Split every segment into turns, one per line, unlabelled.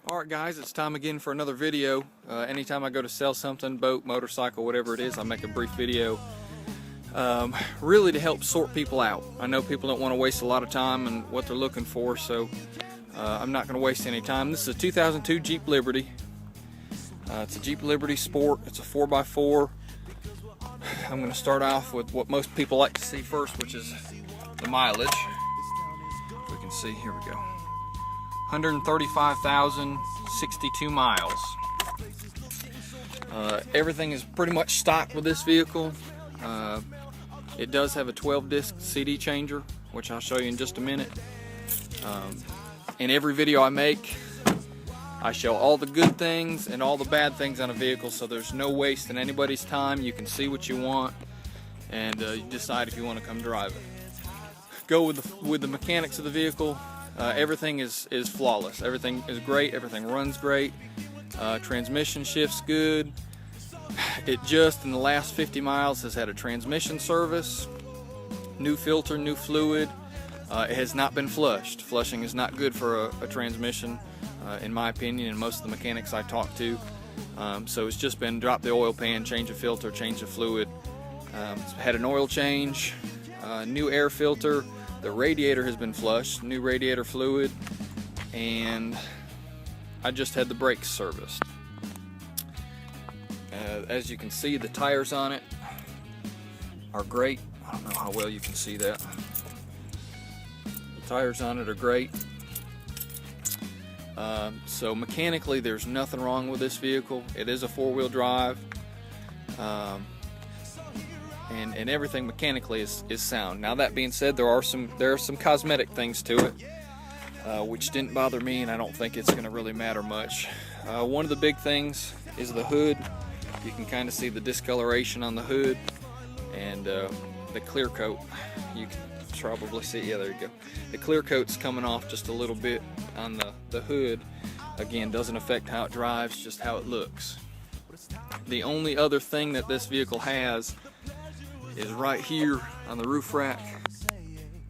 Alright guys, it's time again for another video. Anytime I go to sell something, boat, motorcycle, whatever it is, I make a brief video really to help sort people out. I know people don't want to waste a lot of time on what they're looking for, so I'm not going to waste any time. This is a 2002 Jeep Liberty. It's a Jeep Liberty Sport. It's a 4x4. I'm going to start off with what most people like to see first, which is the mileage. If we can see, here we go. 135,062 miles. Everything is pretty much stock with this vehicle. It does have a 12-disc CD changer, which I'll show you in just a minute. In every video I make, I show all the good things and all the bad things on a vehicle, so there's no waste in anybody's time. You can see what you want and you decide if you want to come drive it. Go with the mechanics of the vehicle. Everything is flawless. Everything is great. Everything runs great. Transmission shifts good. It just in the last 50 miles has had a transmission service, new filter, new fluid. It has not been flushed. Flushing is not good for a transmission, in my opinion, and most of the mechanics I talk to. So it's just been drop the oil pan, change the filter, change the fluid. It's had an oil change, new air filter. The radiator has been flushed, new radiator fluid, and I just had the brakes serviced. As you can see, the tires on it are great. I don't know how well you can see that. The tires on it are great. So mechanically, there's nothing wrong with this vehicle. It is a four-wheel drive. And everything mechanically is sound. Now that being said, there are some cosmetic things to it, which didn't bother me, and I don't think it's going to really matter much. One of the big things is the hood. You can kind of see the discoloration on the hood and the clear coat. You can probably see, yeah, there you go. The clear coat's coming off just a little bit on the hood. Again, doesn't affect how it drives, just how it looks. The only other thing that this vehicle has is right here on the roof rack.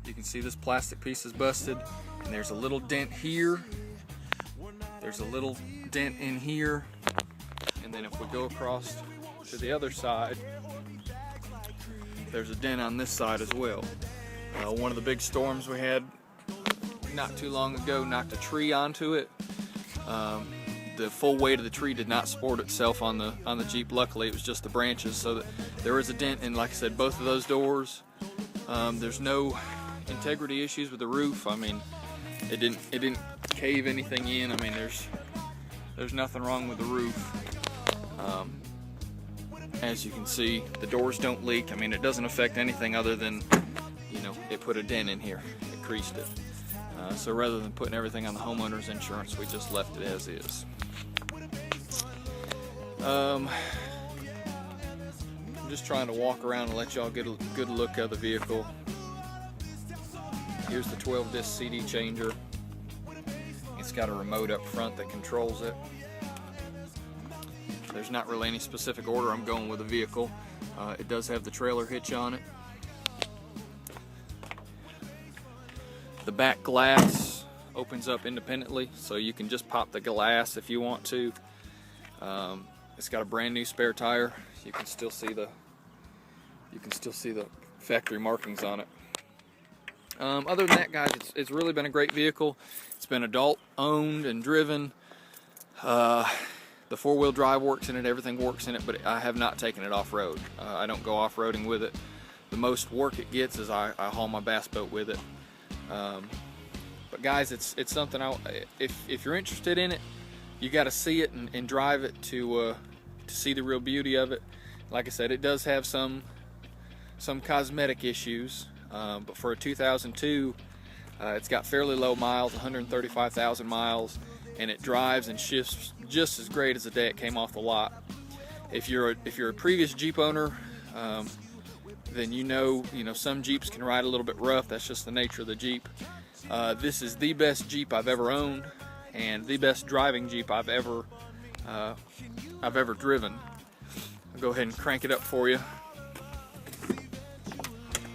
You can see this plastic piece is busted, and there's a little dent here. There's a little dent in here, and then if we go across to the other side, there's a dent on this side as well. One of the big storms we had not too long ago knocked a tree onto it. The full weight of the tree did not support itself on the Jeep. Luckily, it was just the branches, so that there is a dent in, like I said, both of those doors. There's no integrity issues with the roof. I mean, it didn't cave anything in. I mean, there's nothing wrong with the roof. As you can see, the doors don't leak. I mean, it doesn't affect anything other than, you know, it put a dent in here. It creased it. So rather than putting everything on the homeowner's insurance, we just left it as is. I'm just trying to walk around and let y'all get a good look at the vehicle. Here's the 12-disc CD changer. It's got a remote up front that controls it. There's not really any specific order I'm going with the vehicle. It does have the trailer hitch on it. The back glass opens up independently, so you can just pop the glass if you want to. It's got a brand new spare tire. You can still see the factory markings on it. Other than that, guys, it's really been a great vehicle. It's been adult owned and driven. The four-wheel drive works in it, everything works in it, but I have not taken it off-road. I don't go off-roading with it. The most work it gets is I haul my bass boat with it. But guys, it's something if you're interested in it, you got to see it and drive it to see the real beauty of it. Like I said, it does have some cosmetic issues, but for a 2002, it's got fairly low miles, 135,000 miles, and it drives and shifts just as great as the day it came off the lot. If you're a previous Jeep owner, then you know some Jeeps can ride a little bit rough. That's just the nature of the Jeep. This is the best Jeep I've ever owned, and the best driving Jeep I've ever driven. I'll go ahead and crank it up for you.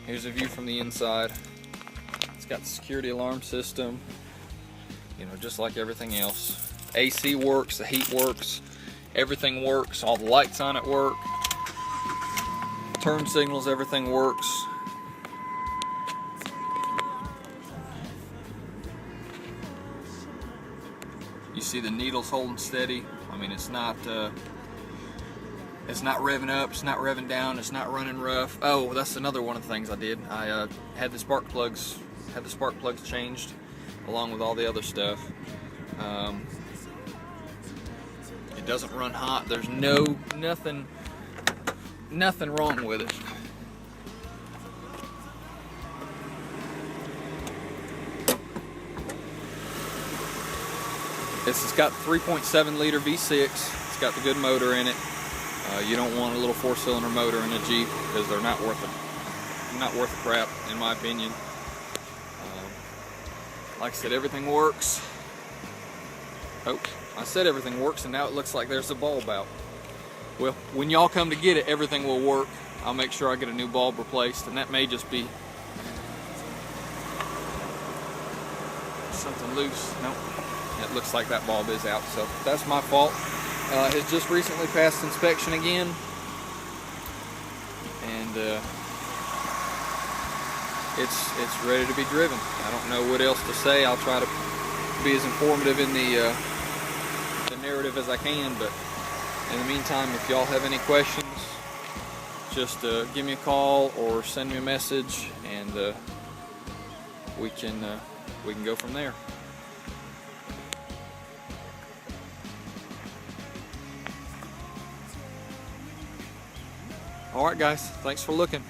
Here's a view from the inside. It's got the security alarm system, you know, just like everything else. AC works, the heat works, everything works, all the lights on it work, turn signals, everything works. You see the needles holding steady. I mean, it's not revving up, it's not revving down, it's not running rough. Oh, that's another one of the things I did. I had the spark plugs changed along with all the other stuff. It doesn't run hot. There's nothing wrong with it. This has got 3.7 liter V6. It's got the good motor in it. You don't want a little 4-cylinder motor in a Jeep because they're not worth a crap, in my opinion. Like I said, everything works. Oh, I said everything works, and now it looks like there's a bulb out. Well, when y'all come to get it, everything will work. I'll make sure I get a new bulb replaced, and that may just be something loose. Nope. It looks like that bulb is out, so that's my fault. It's just recently passed inspection again, and it's ready to be driven. I don't know what else to say. I'll try to be as informative in the narrative as I can, but in the meantime, if y'all have any questions, just give me a call or send me a message, and we can go from there. Alright guys, thanks for looking.